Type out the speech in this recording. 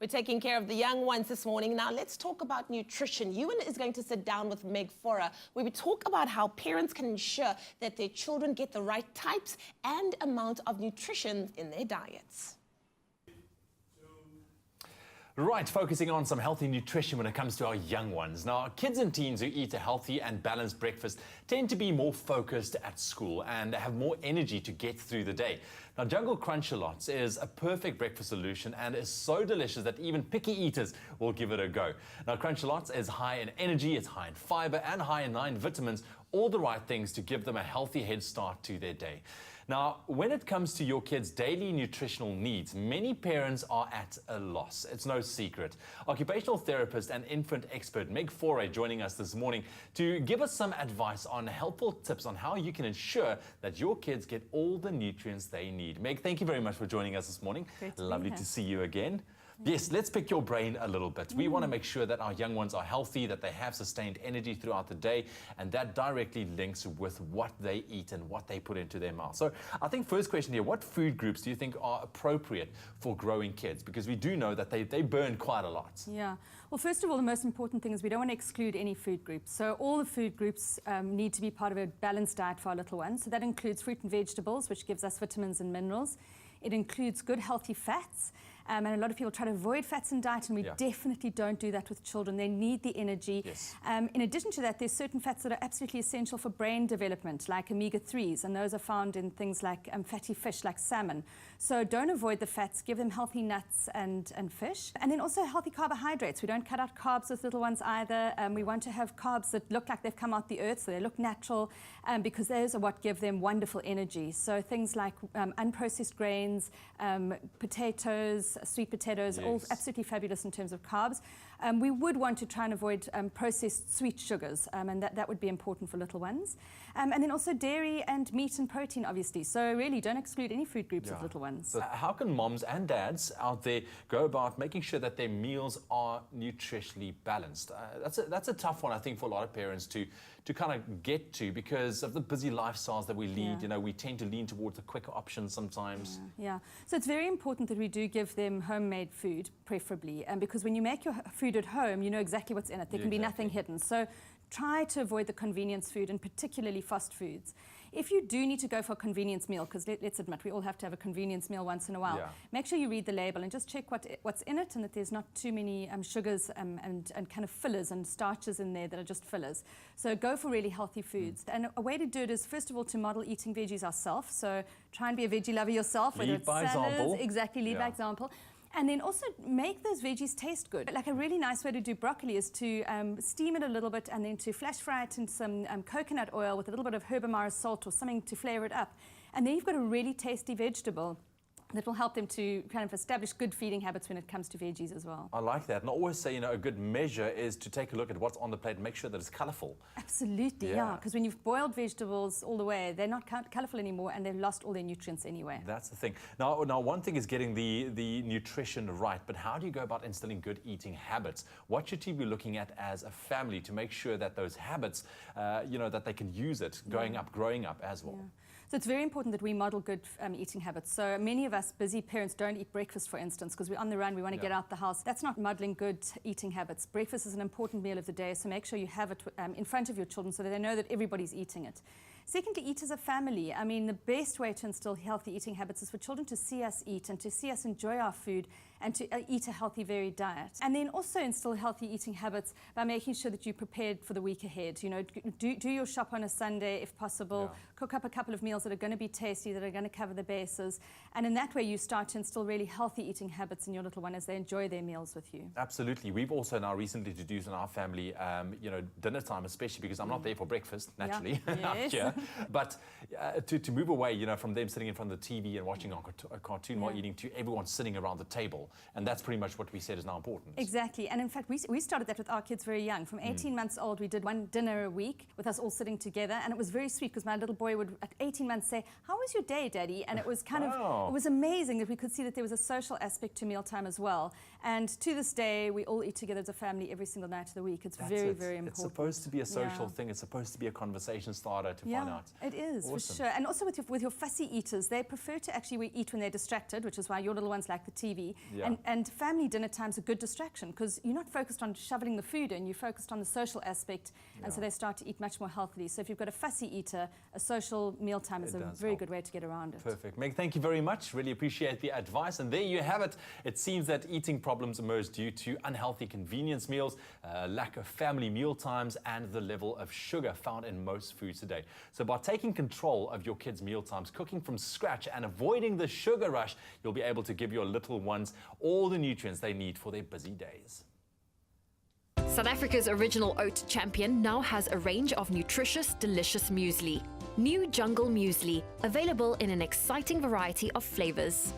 We're taking care of the young ones this morning. Now let's talk about nutrition. Ewan is going to sit down with Meg Fora, where we talk about how parents can ensure that their children get the right types and amount of nutrition in their diets. Right, focusing on some healthy nutrition when it comes to our young ones. Now, kids and teens who eat a healthy and balanced breakfast tend to be more focused at school and have more energy to get through the day. Now, Jungle Crunch-A-Lots is a perfect breakfast solution and is so delicious that even picky eaters will give it a go. Now, Crunch-A-Lots is high in energy, it's high in fiber and high in 9 vitamins, all the right things to give them a healthy head start to their day. Now, when it comes to your kids' daily nutritional needs, many parents are at a loss. It's no secret. Occupational therapist and infant expert Meg Fora joining us this morning to give us some advice on helpful tips on how you can ensure that your kids get all the nutrients they need. Meg, thank you very much for joining us this morning. Lovely to see you again. Yes, let's pick your brain a little bit. We want to make sure that our young ones are healthy, that they have sustained energy throughout the day, and that directly links with what they eat and what they put into their mouth. So I think first question here, what food groups do you think are appropriate for growing kids? Because we do know that they burn quite a lot. Yeah. Well, first of all, the most important thing is we don't want to exclude any food groups. So all the food groups need to be part of a balanced diet for our little ones. So that includes fruit and vegetables, which gives us vitamins and minerals. It includes good, healthy fats. And a lot of people try to avoid fats in diet, and we definitely don't do that with children. They need the energy. Yes. In addition to that, there's certain fats that are absolutely essential for brain development, like omega-3s, and those are found in things like fatty fish, like salmon. So don't avoid the fats, give them healthy nuts and fish. And then also healthy carbohydrates. We don't cut out carbs with little ones either. We want to have carbs that look like they've come out the earth, so they look natural, because those are what give them wonderful energy. So things like unprocessed grains, potatoes, sweet potatoes, all absolutely fabulous in terms of carbs. We would want to try and avoid processed sweet sugars, and that would be important for little ones. And then also dairy and meat and protein, obviously. So really, don't exclude any food groups with little ones. So how can moms and dads out there go about making sure that their meals are nutritionally balanced? That's a tough one, I think, for a lot of parents to kind of get to, because of the busy lifestyles that we lead. You know, we tend to lean towards the quicker options sometimes. Yeah. So it's very important that we do give them homemade food, preferably, because when you make your food at home, you know exactly what's in it. There can be nothing hidden. So try to avoid the convenience food, and particularly fast foods. If you do need to go for a convenience meal, because let's admit, we all have to have a convenience meal once in a while, make sure you read the label and just check what's in it, and that there's not too many sugars and kind of fillers and starches in there that are just fillers. So go for really healthy foods. And a way to do it is, first of all, to model eating veggies ourselves. So try and be a veggie lover yourself. Lead by example. Exactly, lead by example. And then also make those veggies taste good. Like a really nice way to do broccoli is to steam it a little bit and then to flash fry it in some coconut oil with a little bit of herb amara salt or something to flavor it up. And then you've got a really tasty vegetable that will help them to kind of establish good feeding habits when it comes to veggies as well. I like that. And I always say, you know, a good measure is to take a look at what's on the plate and make sure that it's colourful. Absolutely, yeah. Because when you've boiled vegetables all the way, they're not colourful anymore, and they've lost all their nutrients anyway. That's the thing. Now one thing is getting the nutrition right, but how do you go about instilling good eating habits? What should you be looking at as a family to make sure that those habits, you know, that they can use it growing up as well? So it's very important that we model good eating habits. So many of us busy parents don't eat breakfast, for instance, because we're on the run, we want to get out the house. That's not modeling good eating habits. Breakfast is an important meal of the day, so make sure you have it in front of your children so that they know that everybody's eating it. Secondly, eat as a family. I mean, the best way to instill healthy eating habits is for children to see us eat and to see us enjoy our food and to eat a healthy, varied diet. And then also instill healthy eating habits by making sure that you're prepared for the week ahead. You know, do your shop on a Sunday if possible. Cook up a couple of meals that are going to be tasty, that are going to cover the bases. And in that way, you start to instill really healthy eating habits in your little one as they enjoy their meals with you. Absolutely. We've also now recently introduced in our family, you know, dinner time, especially because I'm not there for breakfast, naturally, out here. But to move away, you know, from them sitting in front of the TV and watching a cartoon while eating, to everyone sitting around the table. And that's pretty much what we said is now important. Exactly. And in fact, we started that with our kids very young. From 18 months old, we did one dinner a week with us all sitting together. And it was very sweet because my little boy would, at 18 months, say, "How was your day, Daddy?" And it was kind of, it was amazing that we could see that there was a social aspect to mealtime as well. And to this day, we all eat together as a family every single night of the week. It's very important. It's supposed to be a social thing. It's supposed to be a conversation starter to find out. It is, for sure. And also with your fussy eaters, they prefer to actually eat when they're distracted, which is why your little ones like the TV. Yeah. And family dinner time's a good distraction because you're not focused on shoveling the food in, you're focused on the social aspect, and so they start to eat much more healthily. So if you've got a fussy eater, a social mealtime is a very good way to get around it. Perfect. Meg, thank you very much. Really appreciate the advice. And there you have it. It seems that eating problems emerge due to unhealthy convenience meals, lack of family meal times, and the level of sugar found in most foods today. So by taking control of your kids' meal times, cooking from scratch, and avoiding the sugar rush, you'll be able to give your little ones all the nutrients they need for their busy days. South Africa's original oat champion now has a range of nutritious, delicious muesli. New Jungle Muesli, available in an exciting variety of flavors.